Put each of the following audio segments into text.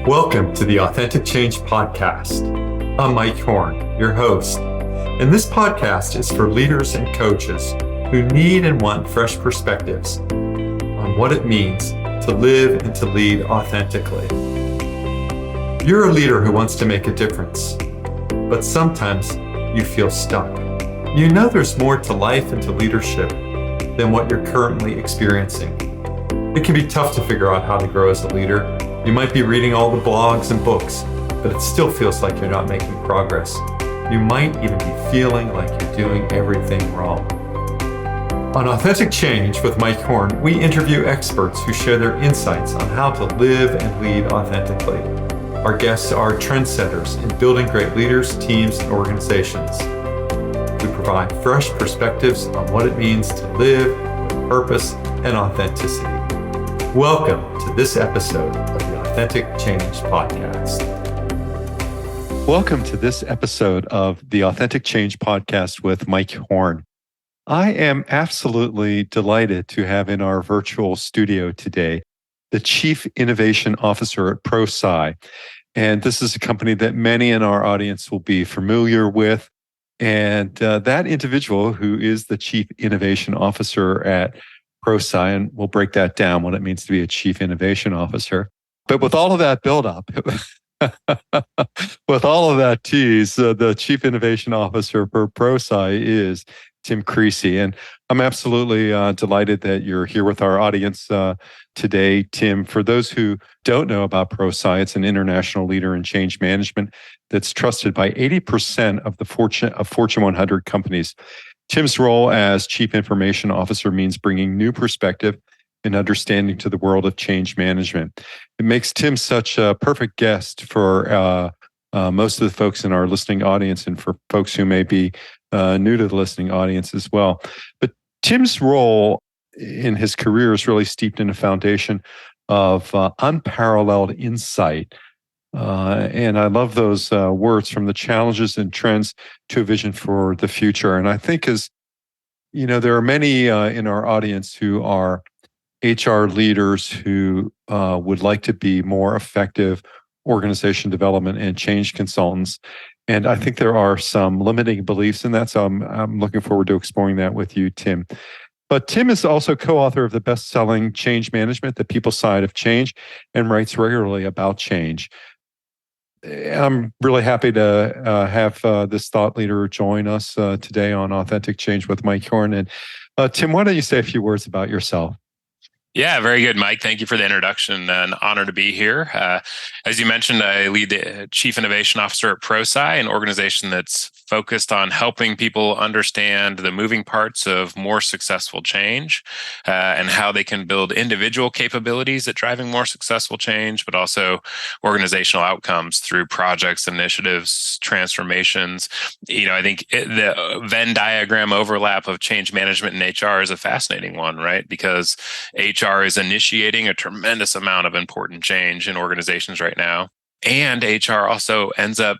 Welcome to the Authentic Change Podcast. I'm Mike Horn, your host, and this podcast is for leaders and coaches who need and want fresh perspectives on what it means to live and to lead authentically. You're a leader who wants to make a difference, but sometimes you feel stuck. You know there's more to life and to leadership than what you're currently experiencing. It can be tough to figure out how to grow as a leader. You might be reading all the blogs and books, but it still feels like you're not making progress. You might even be feeling like you're doing everything wrong. On Authentic Change with Mike Horn, we interview experts who share their insights on how to live and lead authentically. Our guests are trendsetters in building great leaders, teams, and organizations. We provide fresh perspectives on what it means to live with purpose and authenticity. Welcome to this episode of the Authentic Change Podcast. Welcome to this episode of the Authentic Change Podcast with Mike Horn. I am absolutely delighted to have in our virtual studio today the Chief Innovation Officer at Prosci. And this is a company that many in our audience will be familiar with. And that individual who is the Chief Innovation Officer at Prosci, and we'll break that down, what it means to be a Chief Innovation Officer. But with all of that buildup, with all of that tease, the Chief Innovation Officer for Prosci is Tim Creasey. And I'm absolutely delighted that you're here with our audience today, Tim. For those who don't know about Prosci, it's an international leader in change management that's trusted by 80% of the Fortune 100 companies. Tim's role as Chief Information Officer means bringing new perspective and understanding to the world of change management. It makes Tim such a perfect guest for most of the folks in our listening audience and for folks who may be new to the listening audience as well. But Tim's role in his career is really steeped in a foundation of unparalleled insight. And I love those words, from the challenges and trends to a vision for the future. And I think there are many in our audience who are HR leaders who would like to be more effective organization development and change consultants. And I think there are some limiting beliefs in that. So I'm looking forward to exploring that with you, Tim. But Tim is also co-author of the best-selling Change Management, The People Side of Change, and writes regularly about change. I'm really happy to have this thought leader join us today on Authentic Change with Mike Horn. And Tim, why don't you say a few words about yourself? Yeah, very good, Mike. Thank you for the introduction. An honor to be here. As you mentioned, I lead the Chief Innovation Officer at Prosci, an organization that's focused on helping people understand the moving parts of more successful change and how they can build individual capabilities at driving more successful change, but also organizational outcomes through projects, initiatives, transformations. I think the Venn diagram overlap of change management and HR is a fascinating one, right? Because HR is initiating a tremendous amount of important change in organizations right now. And HR also ends up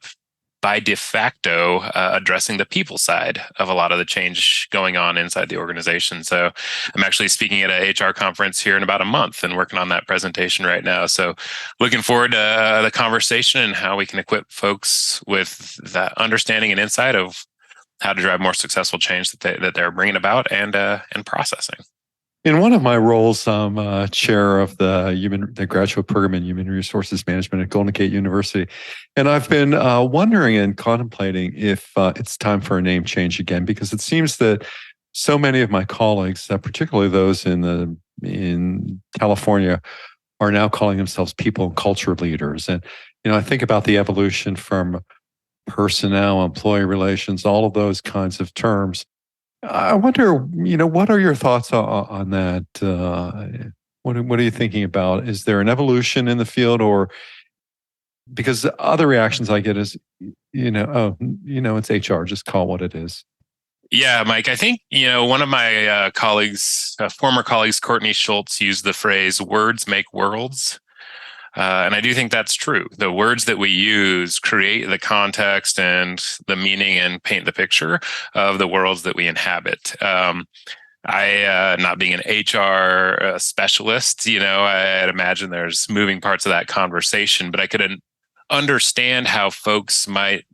by de facto addressing the people side of a lot of the change going on inside the organization. So I'm actually speaking at a HR conference here in about a month and working on that presentation right now. So looking forward to the conversation and how we can equip folks with that understanding and insight of how to drive more successful change that they're bringing about and processing. In one of my roles, I'm chair of the graduate program in Human Resources Management at Golden Gate University. And I've been wondering and contemplating if it's time for a name change again, because it seems that so many of my colleagues, particularly those in California, are now calling themselves people and culture leaders. And, I think about the evolution from personnel, employee relations, all of those kinds of terms. I wonder, what are your thoughts on that? What are you thinking about? Is there an evolution in the field, or because the other reactions I get is, it's HR, just call it what it is. Yeah, Mike, I think, one of my former colleagues, Courtney Schultz, used the phrase words make worlds. And I do think that's true. The words that we use create the context and the meaning and paint the picture of the worlds that we inhabit. Not being an HR specialist, I'd imagine there's moving parts of that conversation, but I could understand how folks might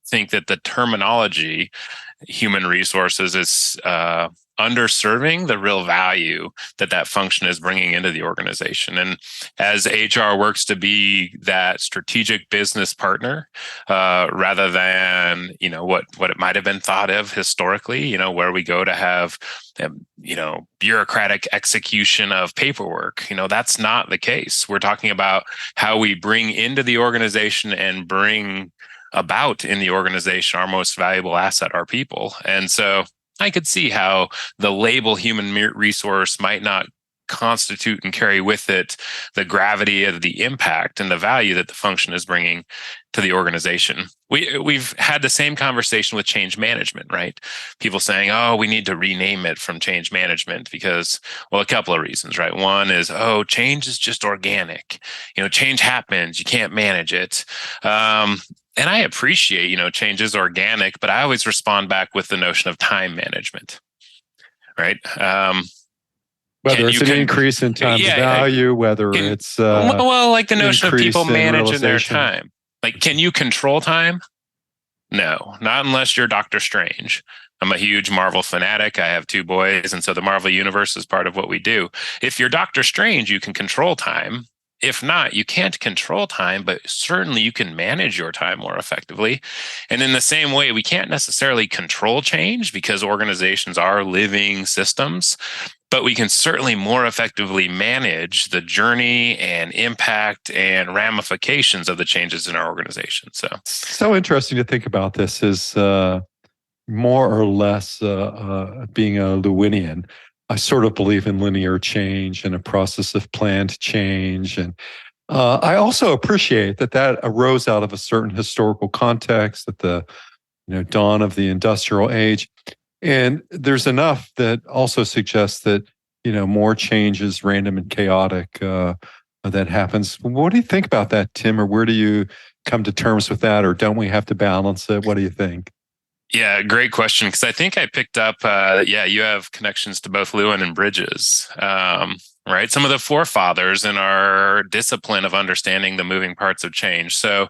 think that the terminology human resources is underserving the real value that function is bringing into the organization. And as HR works to be that strategic business partner, rather than what it might have been thought of historically, where we go to have bureaucratic execution of paperwork, that's not the case. We're talking about how we bring into the organization and bring about in the organization our most valuable asset, our people. And so I could see how the label human resource might not constitute and carry with it the gravity of the impact and the value that the function is bringing to the organization. We've had the same conversation with change management, right? People saying, oh, we need to rename it from change management because, well, a couple of reasons, right? One is, oh, change is just organic. Change happens, you can't manage it. And I appreciate, change is organic, but I always respond back with the notion of time management, right? Whether it's an increase in time to value, whether it's like the notion of people managing their time. Like, can you control time? No, not unless you're Doctor Strange. I'm a huge Marvel fanatic. I have 2 boys, and so the Marvel universe is part of what we do. If you're Doctor Strange, you can control time. If not, you can't control time, but certainly you can manage your time more effectively. And in the same way, we can't necessarily control change because organizations are living systems, but we can certainly more effectively manage the journey and impact and ramifications of the changes in our organization. So interesting to think about this is more or less being a Lewinian. I sort of believe in linear change and a process of planned change. And I also appreciate that arose out of a certain historical context at the dawn of the industrial age. And there's enough that also suggests that, more change is random and chaotic that happens. What do you think about that, Tim? Or where do you come to terms with that? Or don't we have to balance it? What do you think? Yeah, great question. Because I think I picked up, you have connections to both Lewin and Bridges, right? Some of the forefathers in our discipline of understanding the moving parts of change. So,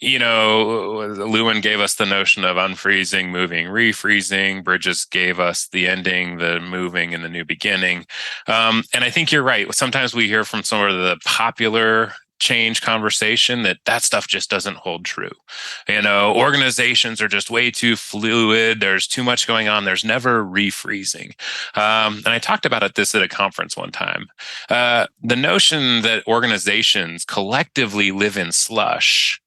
Lewin gave us the notion of unfreezing, moving, refreezing. Bridges gave us the ending, the moving, and the new beginning. And I think you're right. Sometimes we hear from some of the popular change conversation that stuff just doesn't hold true. Organizations are just way too fluid. There's too much going on. There's never refreezing. And I talked about this at a conference one time. The notion that organizations collectively live in slush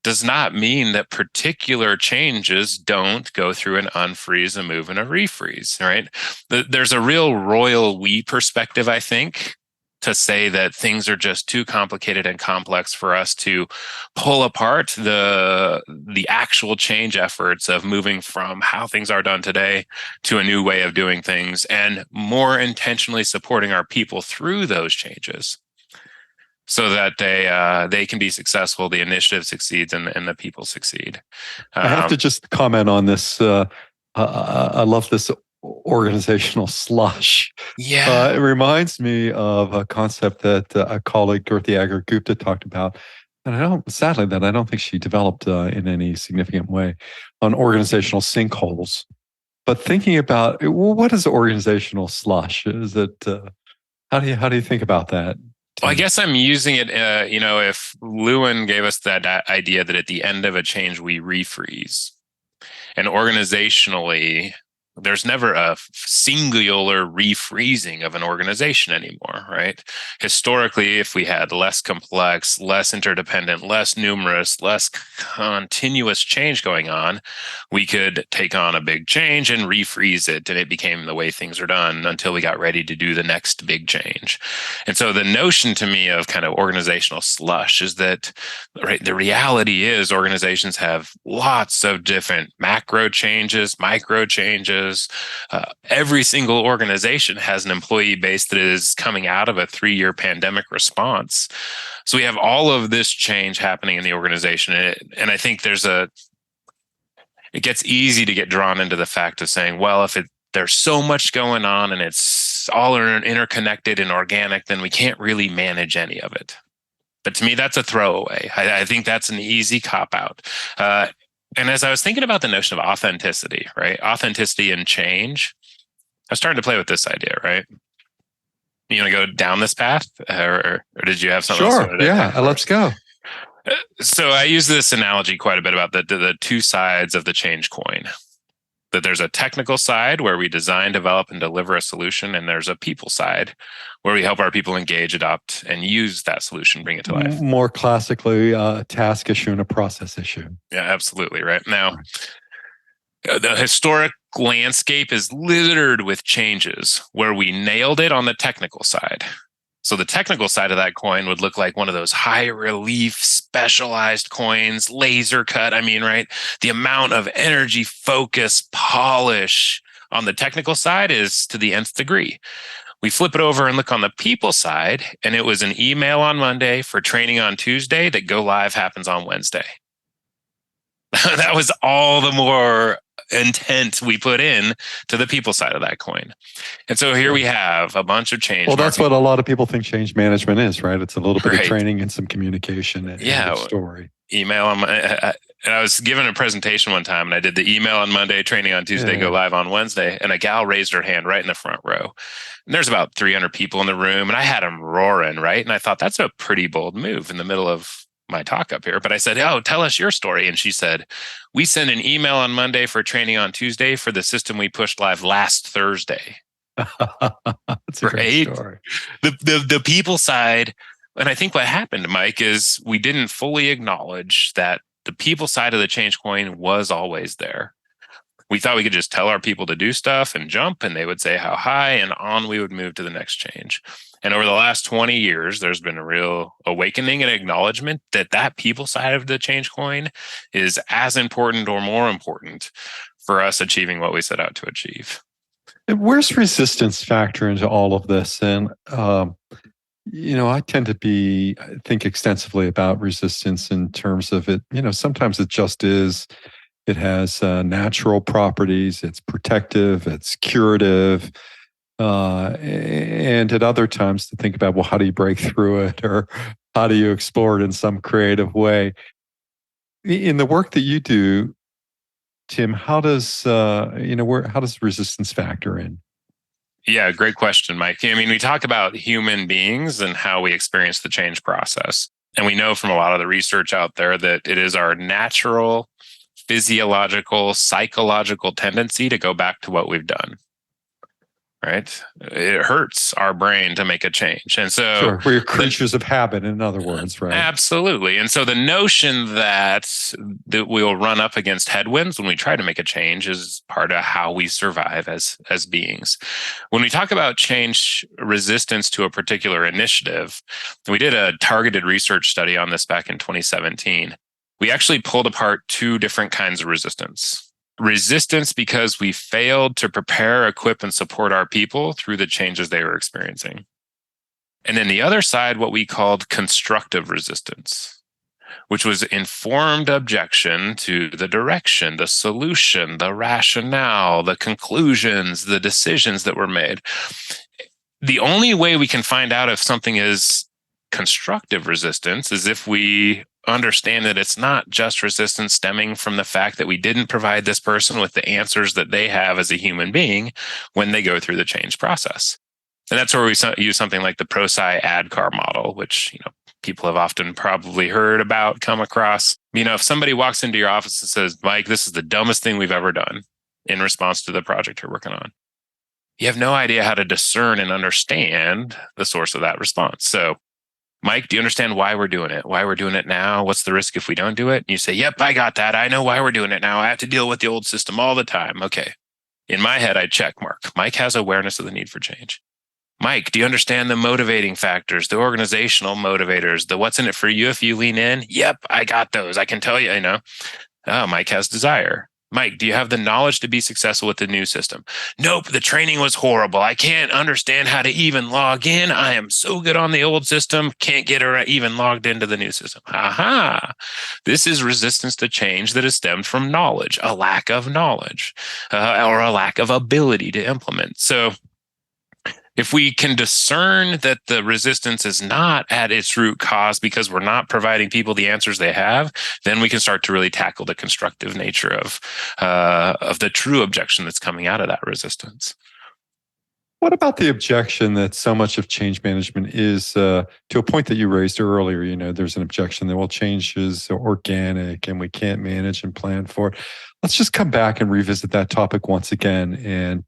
does not mean that particular changes don't go through an unfreeze, a move, and a refreeze, right? There's a real royal we perspective, I think, to say that things are just too complicated and complex for us to pull apart the actual change efforts of moving from how things are done today to a new way of doing things and more intentionally supporting our people through those changes so that they can be successful, the initiative succeeds, and the people succeed. I have to just comment on this. I love this organizational slush. Yeah. It reminds me of a concept that a colleague, Gerthi Agar-Gupta, talked about. And I don't think she developed in any significant way on organizational sinkholes. But thinking about, what is organizational slush? Is it, how do you think about that? Well, I guess I'm using it, if Lewin gave us that idea that at the end of a change, we refreeze. And organizationally, there's never a singular refreezing of an organization anymore, right? Historically, if we had less complex, less interdependent, less numerous, less continuous change going on, we could take on a big change and refreeze it, and it became the way things are done until we got ready to do the next big change. And so the notion to me of kind of organizational slush is that, right, the reality is organizations have lots of different macro changes, micro changes. Every single organization has an employee base that is coming out of a 3-year pandemic response. So we have all of this change happening in the organization. And I think it gets easy to get drawn into the fact of saying, well, if it there's so much going on and it's all interconnected and organic, then we can't really manage any of it. But to me, that's a throwaway. I think that's an easy cop-out. And as I was thinking about the notion of authenticity, right? Authenticity and change, I was starting to play with this idea, right? You want to go down this path, or did you have something else? Sure. Yeah, let's go. So I use this analogy quite a bit about the two sides of the change coin. That there's a technical side where we design, develop, and deliver a solution, and there's a people side where we help our people engage, adopt, and use that solution, bring it to life. More classically, a task issue and a process issue. Yeah, absolutely. Right. Now, the historic landscape is littered with changes where we nailed it on the technical side. So the technical side of that coin would look like one of those high relief, specialized coins, laser cut. I mean, right? The amount of energy, focus, polish on the technical side is to the nth degree. We flip it over and look on the people side, and it was an email on Monday for training on Tuesday that go live happens on Wednesday. That was all the more intent we put in to the people side of that coin. And so here we have a bunch of change. Well, that's what a lot of people think change management is, right? It's a little bit Right. of training and some communication and a story. Email on and I was given a presentation one time, and I did the email on Monday, training on Tuesday, go live on Wednesday, and a gal raised her hand right in the front row. And there's about 300 people in the room, and I had them roaring, right? And I thought, that's a pretty bold move in the middle of my talk up here. But I said, oh, tell us your story. And she said, we sent an email on Monday for training on Tuesday for the system we pushed live last Thursday. That's a great story. The people side, and I think what happened, Mike, is we didn't fully acknowledge that the people side of the change coin was always there. We thought we could just tell our people to do stuff and jump, and they would say how high, and on we would move to the next change. And over the last 20 years, there's been a real awakening and acknowledgement that that people side of the change coin is as important or more important for us achieving what we set out to achieve. Where's resistance factor into all of this? And, I tend to think extensively about resistance in terms of it. Sometimes it just is. It has natural properties. It's protective. It's curative. And at other times to think about, well, how do you break through it, or how do you explore it in some creative way? In the work that you do, Tim, how does resistance factor in? Yeah, great question, Mike. I mean, we talk about human beings and how we experience the change process. And we know from a lot of the research out there that it is our natural, physiological, psychological tendency to go back to what we've done. Right? It hurts our brain to make a change. And so sure. We're creatures of habit, in other words, right? Absolutely. And so the notion that we'll run up against headwinds when we try to make a change is part of how we survive as beings. When we talk about change resistance to a particular initiative, we did a targeted research study on this back in 2017. We actually pulled apart two different kinds of resistance. Resistance because we failed to prepare, equip, and support our people through the changes they were experiencing. And then the other side, what we called constructive resistance, which was informed objection to the direction, the solution, the rationale, the conclusions, the decisions that were made. The only way we can find out if something is constructive resistance is if we understand that it's not just resistance stemming from the fact that we didn't provide this person with the answers that they have as a human being when they go through the change process. And that's where we use something like the Prosci ADKAR model, which people have often probably heard about, come across. If somebody walks into your office and says, Mike, this is the dumbest thing we've ever done in response to the project you're working on, you have no idea how to discern and understand the source of that response. So, Mike, do you understand why we're doing it? Why we're doing it now? What's the risk if we don't do it? And you say, yep, I got that. I know why we're doing it now. I have to deal with the old system all the time. Okay. In my head, I check mark. Mike has awareness of the need for change. Mike, do you understand the motivating factors, the organizational motivators, the what's in it for you if you lean in? Yep, I got those. I can tell you, Oh, Mike has desire. Mike, do you have the knowledge to be successful with the new system? Nope, the training was horrible. I can't understand how to even log in. I am so good on the old system, can't get even logged into the new system. Aha! This is resistance to change that is stemmed from knowledge, a lack of knowledge, or a lack of ability to implement. So if we can discern that the resistance is not at its root cause because we're not providing people the answers they have, then we can start to really tackle the constructive nature of the true objection that's coming out of that resistance. What about the objection that so much of change management is to a point that you raised earlier? There's an objection that, well, change is organic and we can't manage and plan for it. Let's just come back and revisit that topic once again.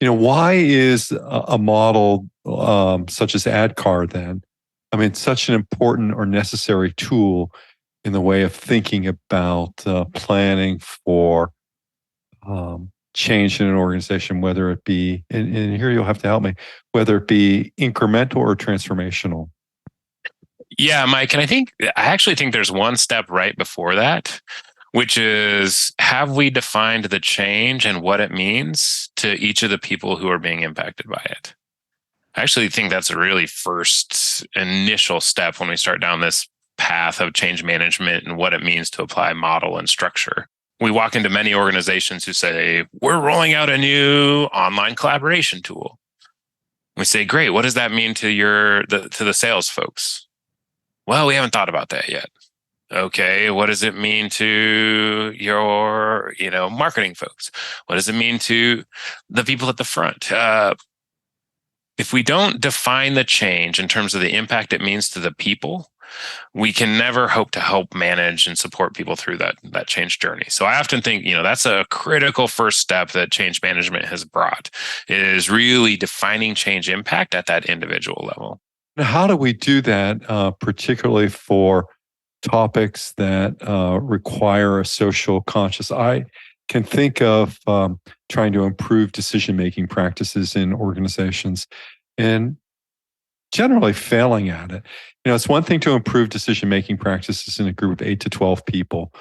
And why is a model such as ADKAR then, such an important or necessary tool in the way of thinking about planning for change in an organization, whether it be, and here you'll have to help me, whether it be incremental or transformational? Yeah, Mike, and I actually think there's one step right before that, which is, have we defined the change and what it means to each of the people who are being impacted by it? I actually think that's a really first initial step when we start down this path of change management and what it means to apply model and structure. We walk into many organizations who say, we're rolling out a new online collaboration tool. We say, great, what does that mean to the sales folks? Well, we haven't thought about that yet. Okay, what does it mean to your, marketing folks? What does it mean to the people at the front? If we don't define the change in terms of the impact it means to the people, we can never hope to help manage and support people through that change journey. So I often think, that's a critical first step that change management has brought, is really defining change impact at that individual level. Now, how do we do that, particularly for topics that require a social conscious? I can think of trying to improve decision-making practices in organizations and generally failing at it. It's one thing to improve decision-making practices in a group of 8 to 12 people.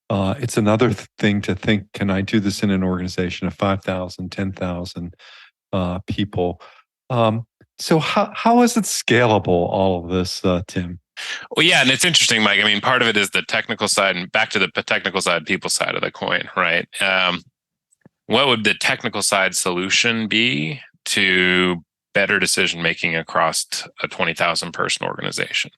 It's another thing to think, can I do this in an organization of 5,000, 10,000 people? So how is it scalable, all of this, Tim? Well, yeah, and it's interesting, Mike. Part of it is the technical side, and back to the technical side, people side of the coin, right? What would the technical side solution be to better decision-making across a 20,000 person organization?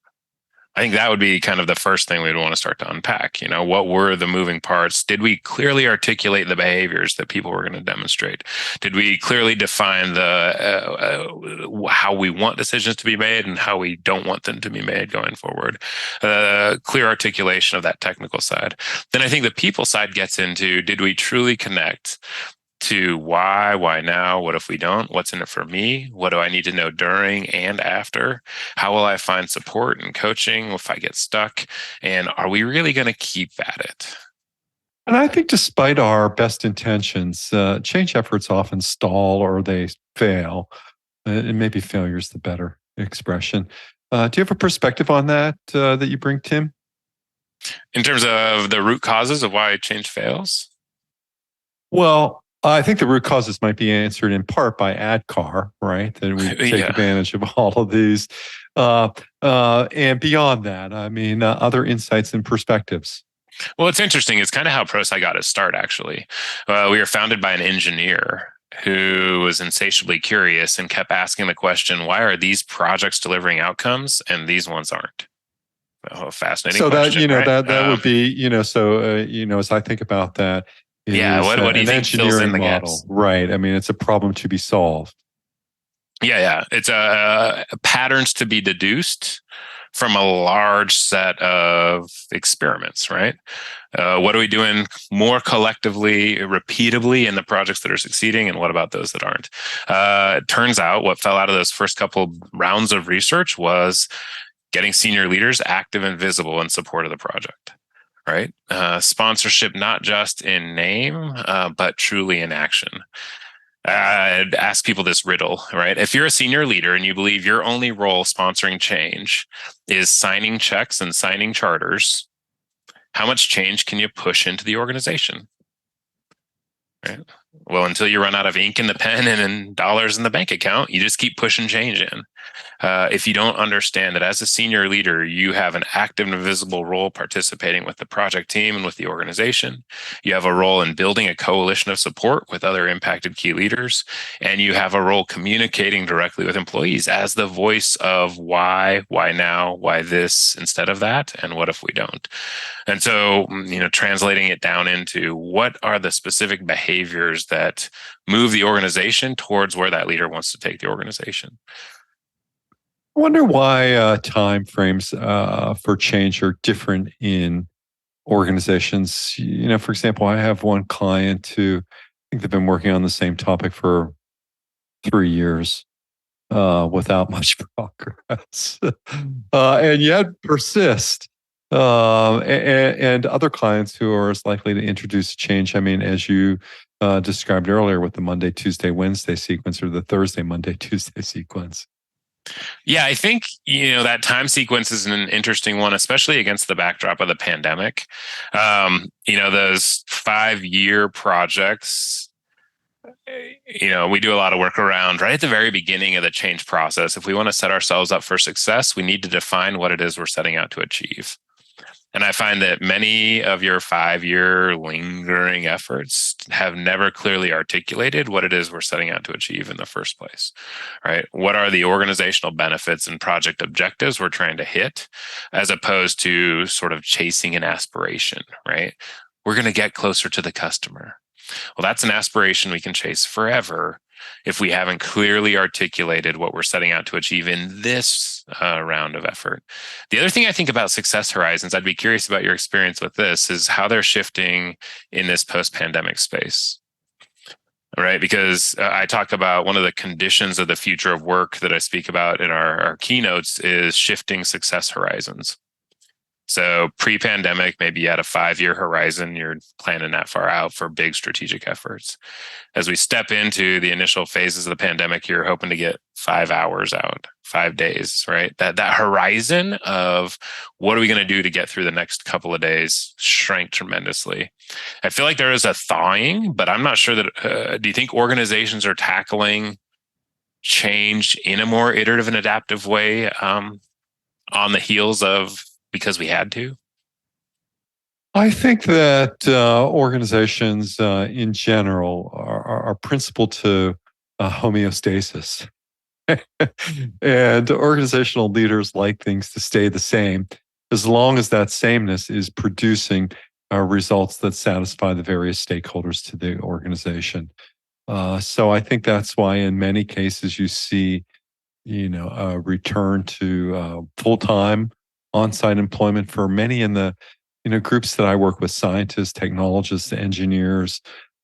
I think that would be kind of the first thing we'd want to start to unpack. What were the moving parts? Did we clearly articulate the behaviors that people were going to demonstrate? Did we clearly define how we want decisions to be made and how we don't want them to be made going forward? Clear articulation of that technical side. Then I think the people side gets into, did we truly connect to why now, what if we don't, what's in it for me, what do I need to know during and after, how will I find support and coaching if I get stuck, and are we really going to keep at it? And I think despite our best intentions, change efforts often stall or they fail, and maybe failure is the better expression. Do you have a perspective on that that you bring, Tim? In terms of the root causes of why change fails? Well, I think the root causes might be answered in part by ADKAR, right? That we take advantage of all of these. And beyond that, other insights and perspectives. Well, it's interesting. It's kind of how Prosci got its start, actually. We were founded by an engineer who was insatiably curious and kept asking the question, why are these projects delivering outcomes and these ones aren't? Oh, fascinating question. So that would be, as I think about that, what do you think fills in the model, gaps? Right. It's a problem to be solved. Yeah. It's patterns to be deduced from a large set of experiments, right? What are we doing more collectively, repeatably in the projects that are succeeding, and what about those that aren't? It turns out what fell out of those first couple rounds of research was getting senior leaders active and visible in support of the project. Right? Sponsorship, not just in name, but truly in action. I'd ask people this riddle, right? If you're a senior leader and you believe your only role sponsoring change is signing checks and signing charters, how much change can you push into the organization? right? Well, until you run out of ink in the pen and in dollars in the bank account, you just keep pushing change in. If you don't understand that as a senior leader, you have an active and visible role participating with the project team and with the organization. You have a role in building a coalition of support with other impacted key leaders, and you have a role communicating directly with employees as the voice of why now, why this instead of that, and what if we don't. And so, translating it down into what are the specific behaviors that move the organization towards where that leader wants to take the organization. I wonder why time frames for change are different in organizations. For example, I have one client who I think they've been working on the same topic for 3 years without much progress, and yet persist. And other clients who are as likely to introduce change. I mean, as you described earlier with the Monday, Tuesday, Wednesday sequence, or the Thursday, Monday, Tuesday sequence. Yeah, I think, that time sequence is an interesting one, especially against the backdrop of the pandemic. Those 5-year projects, we do a lot of work around right at the very beginning of the change process. If we want to set ourselves up for success, we need to define what it is we're setting out to achieve. And I find that many of your 5-year lingering efforts have never clearly articulated what it is we're setting out to achieve in the first place, right? What are the organizational benefits and project objectives we're trying to hit, as opposed to sort of chasing an aspiration, right? We're going to get closer to the customer. Well, that's an aspiration we can chase forever if we haven't clearly articulated what we're setting out to achieve in this round of effort. The other thing I think about success horizons, I'd be curious about your experience with this, is how they're shifting in this post-pandemic space. Right, because I talk about one of the conditions of the future of work that I speak about in our keynotes is shifting success horizons. So pre-pandemic, maybe you had a 5-year horizon, you're planning that far out for big strategic efforts. As we step into the initial phases of the pandemic, you're hoping to get 5 hours out, 5 days, right? That horizon of what are we going to do to get through the next couple of days shrank tremendously. I feel like there is a thawing, but I'm not sure that, do you think organizations are tackling change in a more iterative and adaptive way on the heels of because we had to? I think that organizations in general are principled to homeostasis. And organizational leaders like things to stay the same as long as that sameness is producing results that satisfy the various stakeholders to the organization. So I think that's why in many cases you see, a return to full-time on-site employment for many in the groups that I work with, scientists, technologists, engineers.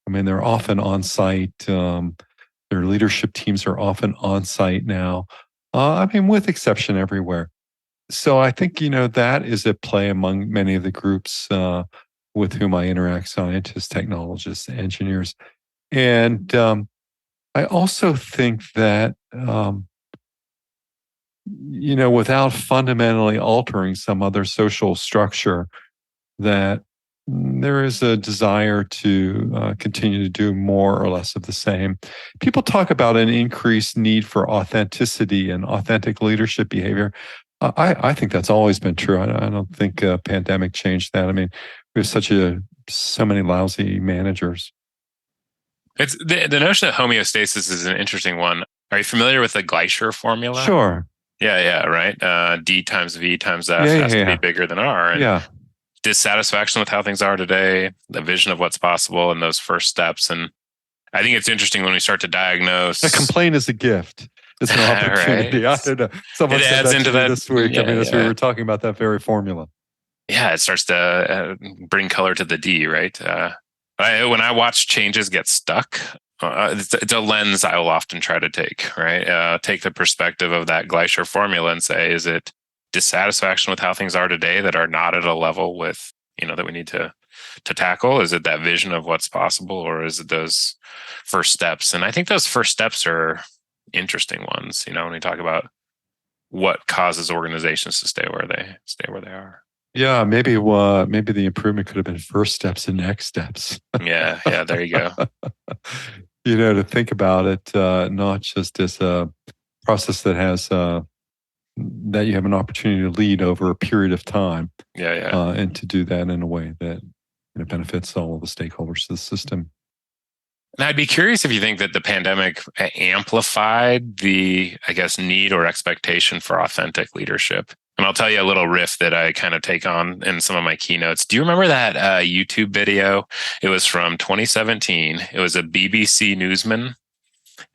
I mean, they're often on-site. Their leadership teams are often on-site now. With exception everywhere. So I think, that is at play among many of the groups with whom I interact, scientists, technologists, engineers. And I also think that, without fundamentally altering some other social structure, that there is a desire to continue to do more or less of the same. People talk about an increased need for authenticity and authentic leadership behavior. I think that's always been true. I don't think a pandemic changed that. I mean, we have so many lousy managers. It's the notion of homeostasis is an interesting one. Are you familiar with the Gleicher formula? Sure. Yeah, right. D times V times F has to be bigger than R. And dissatisfaction with how things are today, the vision of what's possible, and those first steps. And I think it's interesting when we start to diagnose. A complaint is a gift. It's an opportunity. Right. I don't know. Someone said that to me this week. As we were talking about that very formula. Yeah, it starts to bring color to the D, right? When I watch changes get stuck, it's a lens I will often try to take, right? Take the perspective of that Gleicher formula and say, is it dissatisfaction with how things are today that are not at a level with, that we need to tackle? Is it that vision of what's possible, or is it those first steps? And I think those first steps are interesting ones, when we talk about what causes organizations to stay where they are. Yeah, maybe the improvement could have been first steps and next steps. Yeah, there you go. To think about it, not just as a process that has that you have an opportunity to lead over a period of time, Yeah. and to do that in a way that benefits all of the stakeholders of the system. And I'd be curious if you think that the pandemic amplified the, I guess, need or expectation for authentic leadership. And I'll tell you a little riff that I kind of take on in some of my keynotes. Do you remember that YouTube video? It was from 2017. It was a BBC newsman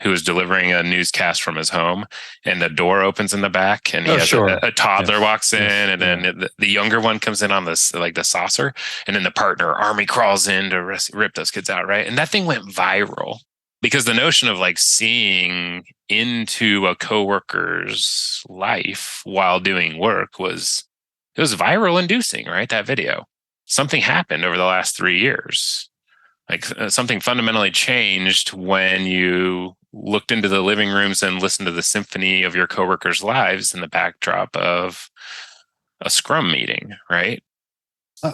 who was delivering a newscast from his home, and the door opens in the back, and he has a toddler walks in, and then the younger one comes in on this, like the saucer, and then the partner army crawls in to rip those kids out, right? And that thing went viral because the notion of like seeing into a coworker's life while doing work it was viral inducing, right? That video. Something happened over the last 3 years. Like something fundamentally changed when you looked into the living rooms and listened to the symphony of your coworkers' lives in the backdrop of a Scrum meeting, right?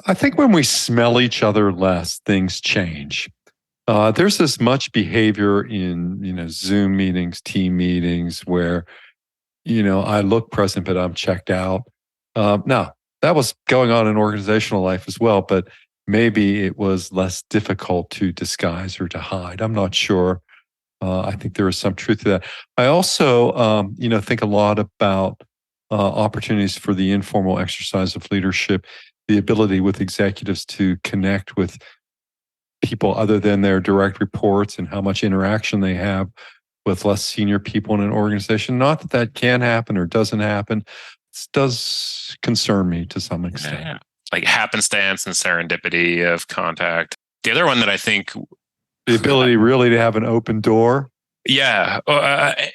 I think when we smell each other less, things change. There's this much behavior in Zoom meetings, team meetings, where I look present but I'm checked out. Now that was going on in organizational life as well, but maybe it was less difficult to disguise or to hide. I'm not sure. I think there is some truth to that. I also, think a lot about opportunities for the informal exercise of leadership, the ability with executives to connect with people other than their direct reports and how much interaction they have with less senior people in an organization. Not that can happen or doesn't happen. It does concern me to some extent. Yeah. Like happenstance and serendipity of contact. The other one that I think... The ability really to have an open door. Yeah.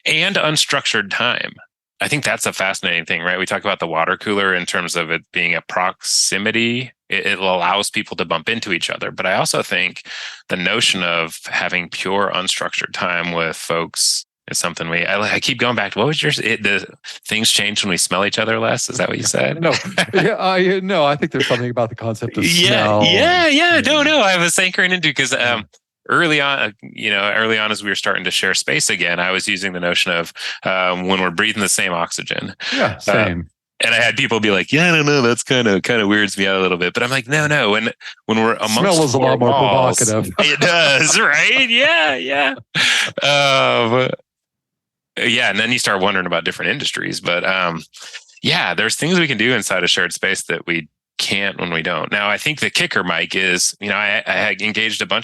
And unstructured time. I think that's a fascinating thing, right? We talk about the water cooler in terms of it being a proximity. It allows people to bump into each other. But I also think the notion of having pure unstructured time with folks is something I keep going back to. What was the things change when we smell each other less? Is that what you said? No. I think there's something about the concept of smell. Yeah. No. I was anchoring into because early on as we were starting to share space again, I was using the notion of when we're breathing the same oxygen. Yeah, same. And I had people be like, "Yeah, I don't know, that's kind of weirds me out a little bit." But I'm like, no. When we're amongst smell is a lot more provocative. It does, right? Yeah. And then you start wondering about different industries. But there's things we can do inside a shared space that we can't when we don't. Now, I think the kicker, Mike, is I had engaged a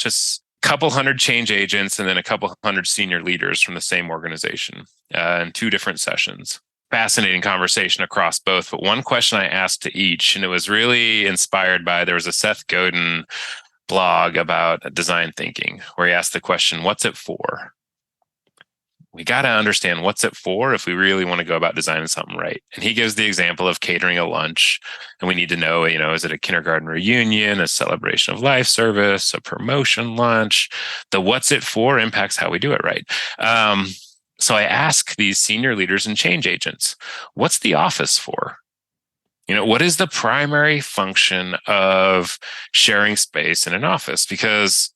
couple hundred change agents and then a couple hundred senior leaders from the same organization in 2 different sessions. Fascinating conversation across both. But one question I asked to each, and it was really inspired by, there was a Seth Godin blog about design thinking where he asked the question, what's it for? We got to understand what's it for if we really want to go about designing something right. And he gives the example of catering a lunch. And we need to know, is it a kindergarten reunion, a celebration of life service, a promotion lunch? The what's it for impacts how we do it right. So I ask these senior leaders and change agents, what's the office for? What is the primary function of sharing space in an office? Because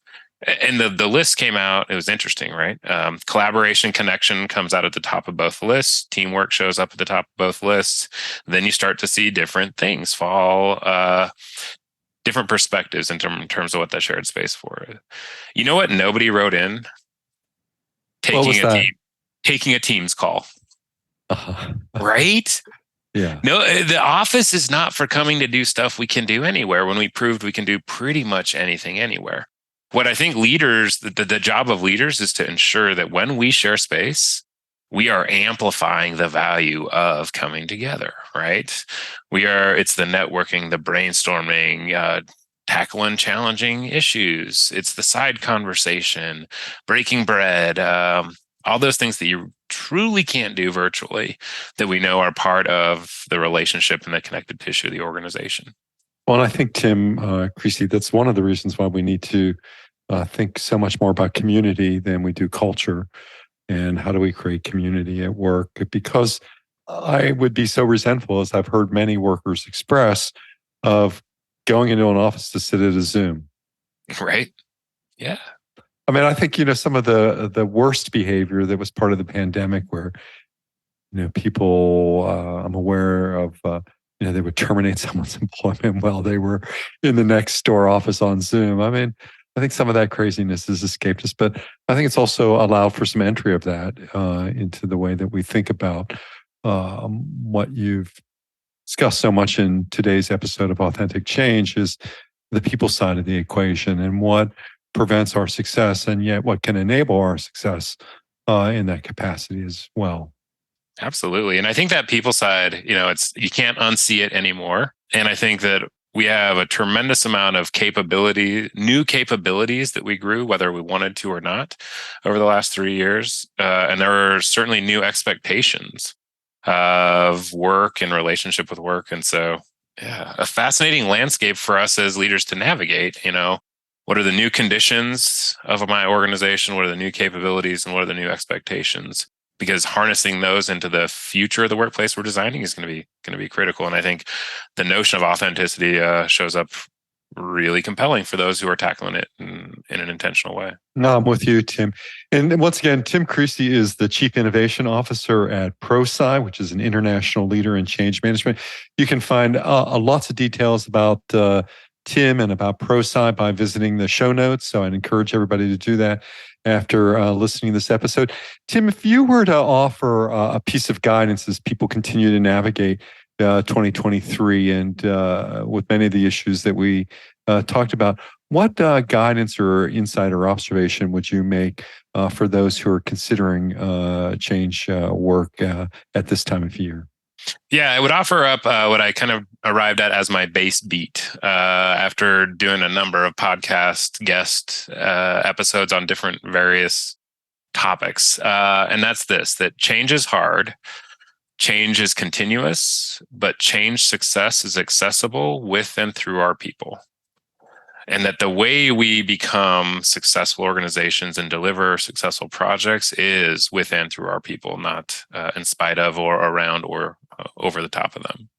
and the list came out, it was interesting, right? Collaboration, connection comes out at the top of both lists. Teamwork shows up at the top of both lists. Then you start to see different things fall, different perspectives in terms of what that shared space for. You know what nobody wrote in? Taking a Teams call. Right? Yeah. No, the office is not for coming to do stuff we can do anywhere when we proved we can do pretty much anything anywhere. What I think leaders, the job of leaders is to ensure that when we share space, we are amplifying the value of coming together, right? It's the networking, the brainstorming, tackling challenging issues. It's the side conversation, breaking bread, all those things that you truly can't do virtually that we know are part of the relationship and the connected tissue of the organization. Well, I think, Tim Creasey, that's one of the reasons why we need to think so much more about community than we do culture. And how do we create community at work? Because I would be so resentful, as I've heard many workers express, of going into an office to sit at a Zoom. Right. Yeah. I mean, I think, some of the worst behavior that was part of the pandemic where, people, I'm aware of, they would terminate someone's employment while they were in the next door office on Zoom. I mean, I think some of that craziness has escaped us, but I think it's also allowed for some entry of that into the way that we think about what you've discussed so much in today's episode of Authentic Change is the people side of the equation and what prevents our success and yet what can enable our success in that capacity as well. Absolutely. And I think that people side, you can't unsee it anymore. And I think that we have a tremendous amount of new capabilities that we grew, whether we wanted to or not, over the last 3 years. And there are certainly new expectations of work and relationship with work. And so, a fascinating landscape for us as leaders to navigate. What are the new conditions of my organization? What are the new capabilities and what are the new expectations? Because harnessing those into the future of the workplace we're designing is going to be critical. And I think the notion of authenticity shows up really compelling for those who are tackling it in an intentional way. No, I'm with you, Tim. And once again, Tim Creasey is the Chief Innovation Officer at Prosci, which is an international leader in change management. You can find lots of details about Tim and about Prosci by visiting the show notes. So I'd encourage everybody to do that after listening to this episode. Tim, if you were to offer a piece of guidance as people continue to navigate 2023 and with many of the issues that we talked about, what guidance or insight or observation would you make for those who are considering change work at this time of year? Yeah, I would offer up what I kind of arrived at as my base beat after doing a number of podcast guest episodes on different various topics. And that's that change is hard, change is continuous, but change success is accessible with and through our people. And that the way we become successful organizations and deliver successful projects is with and through our people, not in spite of or around or over the top of them.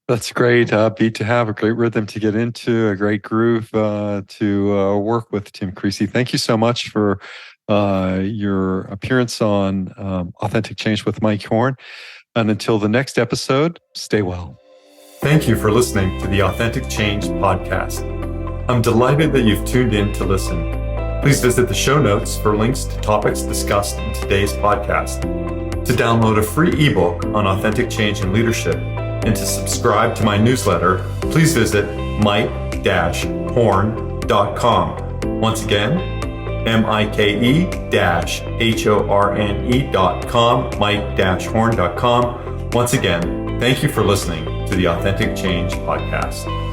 That's a great beat to have, a great rhythm to get into, a great groove to work with, Tim Creasey. Thank you so much for your appearance on Authentic Change with Mike Horn. And until the next episode, stay well. Thank you for listening to the Authentic Change podcast. I'm delighted that you've tuned in to listen. Please visit the show notes for links to topics discussed in today's podcast. To download a free ebook on authentic change and leadership and to subscribe to my newsletter, please visit mike-horn.com. Once again, mike-horne.com, mike-horn.com. Once again, thank you for listening to the Authentic Change podcast.